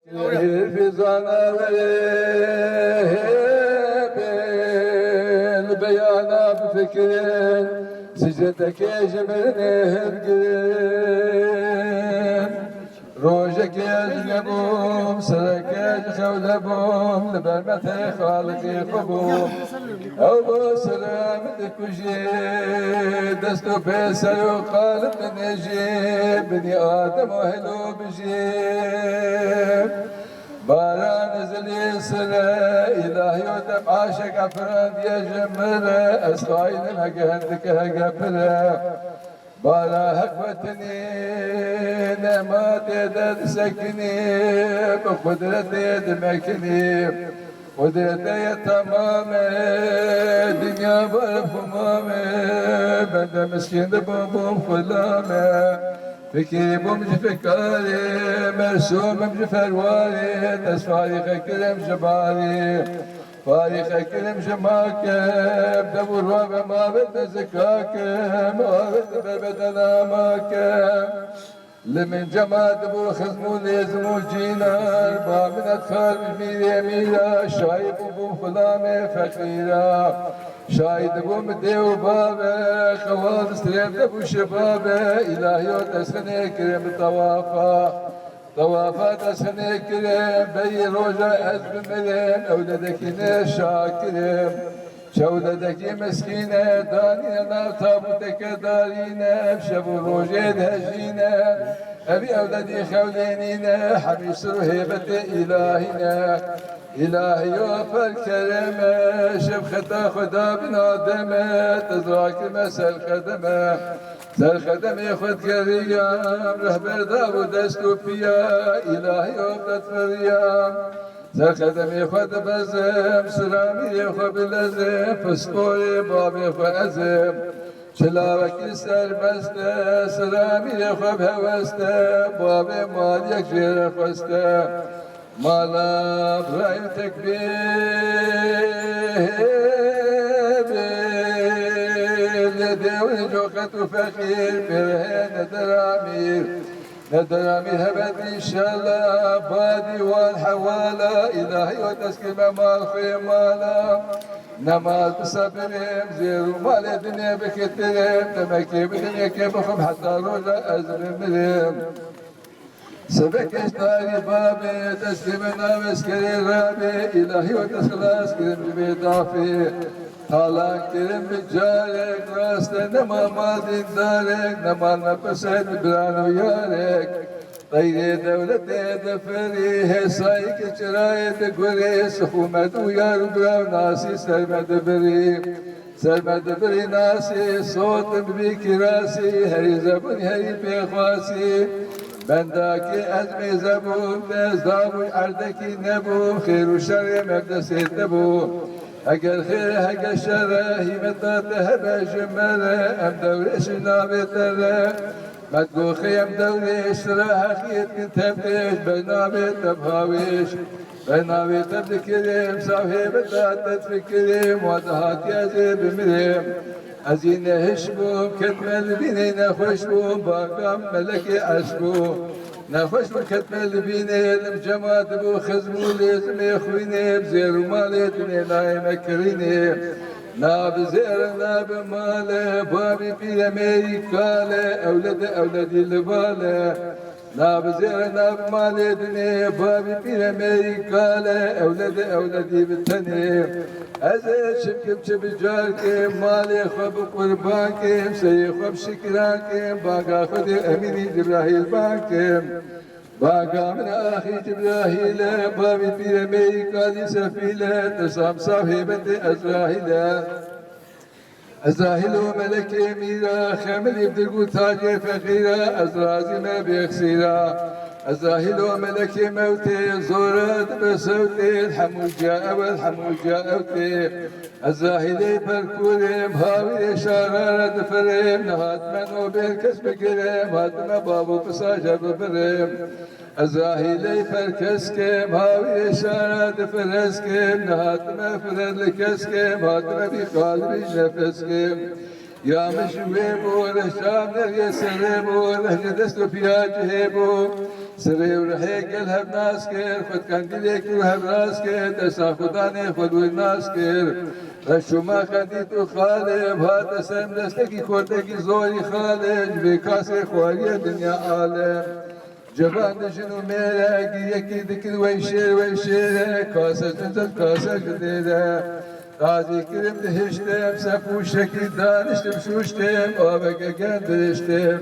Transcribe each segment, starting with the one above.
في البيانا بفكر سجدك جمرني هرقين روجك يجلبوم سرك يجخولبوم لبرمتي خالقي خبوم أو سلام دكوجي دستو بيسر وقالب نجيب بني آدم وهلو بجيب بارا نزل يسرى إلهي ودم عاشق عفران يا جمرة أسخاين هقهندك هقفرة بارا هقوتني نعمات يدد سكني بقدرتي يدمكني قدرتي تمام دنيا برفمامي بند مسكين بوم خلامي فكري بومج فكاري مرسوم بمج فرواري تسفاري خكرم جباري فاري خكرم جماكم دبور وابا ما بدنا زكاكم ما بدنا بدنا ماكم لمن جماعة دبور خزمون يزمو جينار بامن أدخال ميري ميرا شايب بوم خلامي فقيرا شاهد بوم ديو بابا خوال سريم دبو شبابا إلهي وتسخني كريم طوافا تسخني كريم بي روجا أزب مريم أولادك شاكريم شولدك مسكينة دانينا تابوتك دارينا بشبو روجي دهجينا أبي أولادي خولينينا حميس رهيبة إلهنا إلهي وفر كرمة شبخة خدا بنادمة تزراك مسل خدمة سل خدمة يخد كريام رهبر دابو دستو فيا إلهي وفر فريام سل خدمة يخد بزم سلامي يخد بلزم فسقوري بابي يخد أزم شلاوك سربسته سلامي يخد هوسته بابي مال يكجير فسته مالا برايم تكبير لديون جوقة فخير برهن ندرامير هبت إن شاء الله بادي والحوالة إلهي وتسكيم مال خيمالا نمال بصبرهم زيرو مال الدنيا بكترهم تمكي بدنيا كيفهم حتى روجا أزرمرهم سبكش ناري بابي تسلمنا مسكري رابي إلهي وتسخلاص كرم بيضافي حالان كرم بجارك راسته نما مالدين دارك نما نفسد برانو يارك طيري دولتي دفري هسايك شراي دقوري سخومت ويار براو ناسي سرمد بري ناسي صوت ببيكي راسي هري زبون هري بيخواسي بنداكي أزمي زبون نزدابو عردكي نبو خير وشر مبدسيت نبو أقل خير أقل شر هي مداته بجمله أم دوريش نابتره مدقو خيم دوريش راح خيط كنت بيش بنابت تبهاويش بنابت تبكريم صاحي بدات تفكريم وضحات يازي بمريم أزين هشبوم كتمل بيني نخشبوم باقام ملكي عشبوم نخشبوم كتمل بيني المجمات بو خزمو لازم يخويني بزير مالي دنيا نايم كريني ناب زير ناب مالي بابي في أمريكالي أولادي لبالي ناب زير ناب مالي دنيا بابي في أمريكالي أولادي بالتني أزيد شبكم شبجاركم مالي خب قربانكم سيخب شكراكم باقا خدي أميني جبراهيل بانكم باقا من أخي جبراهيل بابي في أمريكا دي سفيلة تسام صاحبة أزراهيل وملكي ميرا خامل يبدلقو تاجي فخيرا أزرازي ما بيخسيرا أزراهيل وملكي موتي زورت بسوتي الحمول جاء والحمول جاءوتي أزراهيلي بركوريم هاوي شارارة فريم نهات منو بالكسب كريم هاتنا بابو بساجة بفريم أزراهيلي فركسكم هاوي شارارة فرسكم نهات ما فرد لكسكم هاتنا بخالري نفسكم یا مشویبو رشام نرگه سریبو رهج دستو پیاجهبو سری و رهی گل هم ناس کر خود کندیده که هم راس کر دستا خدانه خود و ناس کر رشوما خندی تو خاله بات سم دستکی خوردگی زوری خاله جبه کاس خواری دنیا عالم جوان جنو میره یکی دکر ویشیر کاسه جنزد کاسه جدیده قاضی کرم دهشتم سپوشکی دانشتم شوشتم آبگه گندرشتم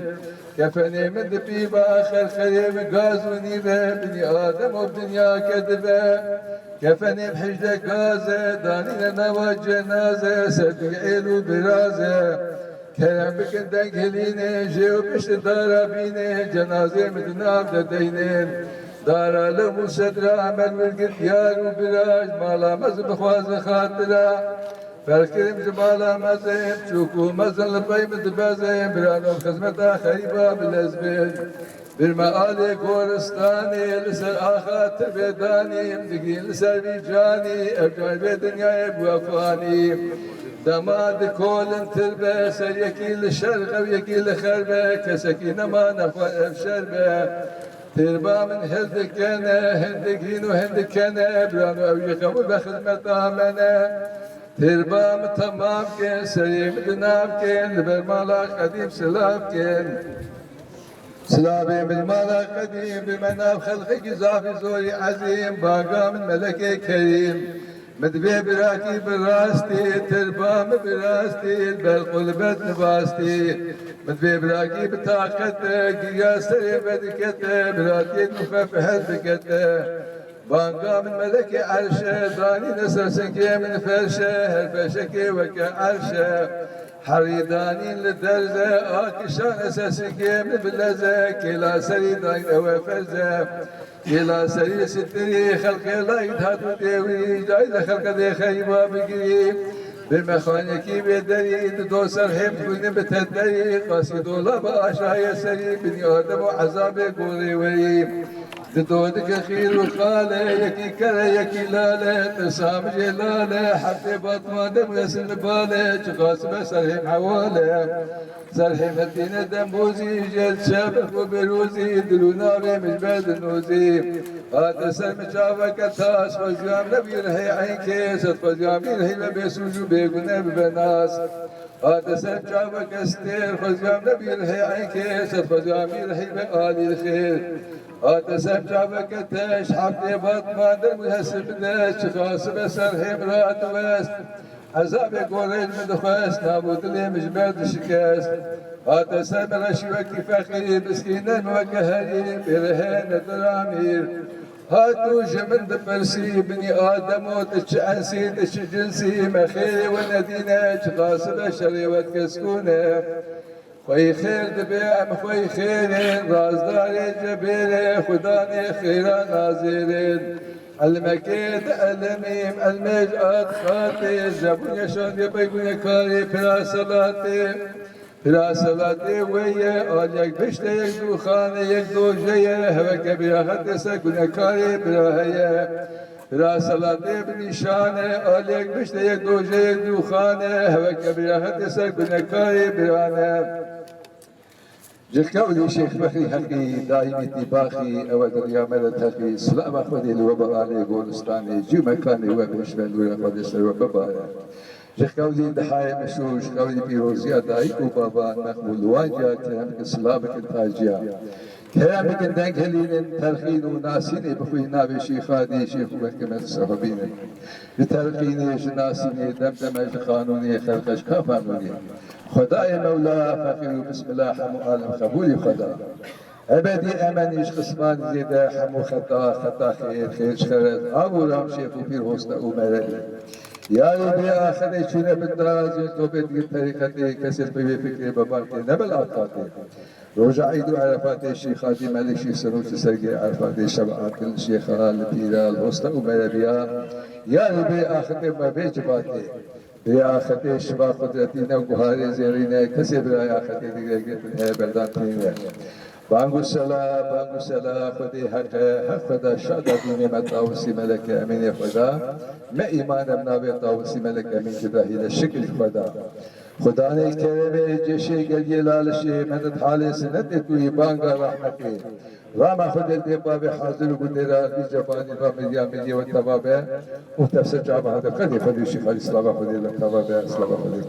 کفنی من دپی با آخر خریم گاز و نیره بنی آدم و دنیا کدبه کفنی بحجده گازه دانین نوا جنازه سردی عیلو برازه کرم بکن دنگ هلینه جیو پشت دارا بینه جنازه مدنام ددینه دارا لمو صدر عمل ورگت یار و براج مالا مز بخواز خاطره فرکرم جمالا مزم چوکو مزن لبای مدبازم برانو خدمتا خریبا بلزبن برما آل گورستانی لسر آخاتر بیدانی دگین لسر بی جانی افجان بی دنیای بوافانی دماد کولن تربه سر یکی لشرق و یکی لخربه کسکی نما نفع افشربه تربا من هندکنه هندگین و هندکنه برانو اوی قبول بخدمت آمنه تربا من تمام کن سریم دنام کن لبر مالا قدیم سلام کن سلامي بالمالا قديم بمنام خلقك زافي زوري عظيم باقا من ملك كريم مدبي براكي براستي تربام براستي بالقلبت نباستي مدبي براكي بطاقتك يا سري بدكته براكي مخفف بكته بانقا من ملك عرشه داني نسرسك من فرشه هالفرشك وكا عرشه حريداني للدرزة آكشان أساسك من بلزة كلا سري داين أو فرزة كلا سري ستري خلق لا يدهاتو ديوي جايد خلق دي خيبا بقريب بالمخانيكي بيدري دو سرحب كن بتدري قاسي دولا باشا سري بني آدم وعذاب قولي وريب دودك خير وخاله يكي كره يكي لاله تسام جلاله حتى بطمان دم غسل باله تقاسم سرهم حواله سرهم الدين دموزي جل شابك وبروزي دلونا مش بعد النوزي هذا سلم شافك التاس فزيام نبي رهي عين كيس فزيام رهي بيسوجو بيقنا ببناس هذا سلم شافك استير فزيام نبي رهي عين كيس فزيام رهي بآل الخير هذا سلم شافك التاش حبي بطمان دم غسل بداش خاص سرهم رات وست عذاب قريش مدخواس نابود لي مش بعد شكاس هذا سلم رشوك فخري مسكينا وكهري برهان درامير هاتو جمن دبرسي بني آدم وتشعنسي تشجنسي مخيري وندينا تقاسب شري وتكسكونه خوي خير دبيع خوي خير رازداري جبيري خداني خيرا نازلين المكيد الميم المجعد خاطي زبون يشان يبيقون يكاري بلا صلاتي ويا آليك بشت يكدو خاني يكدو جيه هوا كبيرا خدسة كون يكاري بلا هيا بلا صلاتي بنشانه آليك بشت يكدو جيه يكدو خاني هوا كبيرا خدسة كون يكاري بلا جكاولي شيخ بخري حقي دائمي طباخي أول دريا مدى تخي سلام أخوذي الوباء علي قولستاني جو مكاني وبشمل ولا قدس الوباء جكاولي دحايا مشهور جكاولي بيروزيا دايك وبابا مقبول واجا كلامك سلامك التاجيا كلامك دنك هلين ترخين وناسيني بخوي نابي شيخادي شيخ محكمة الصحابين بترخيني جناسيني دمدمج قانوني خلقش كافانوني خداي مولا فقير بسم الله حمو عالم قبولي خدا ابدي امنيش قسمان زيدا حمو خطا خير شخرت ابو رام شيخ وبير هوستا ومرلي يا ربي اخذ شنو بالدراج تو بدي طريقتي كسر في فكري ببارك نبل عطاتي رجع عيد عرفات الشيخ خادم مالك شيخ سنوت سرقي عرفات الشبعات الشيخ البيرا الوسطى ومربيا يا ربي اخذ ما بيجباتي يا أخي شباب قدرتنا وجهاري زيرينا كسب يا أخي دقيقة بلدان تينا بانغو سلا خدي حق خدا شاد ديني ما تاوسي ملك أمين خدا ما إيمان ابنا بتاوسي ملك أمين جبرائيل الشكل خدا خدا نے کرم جشے گلیے لالشے مدد حال سنت توی بانگا رحمتی رام خود دے باب حاضر گدرا کی زبانی با میدیا و تباب مختصر جواب هذا قد فدی شیخ الاسلام خود الله تباب اسلام خود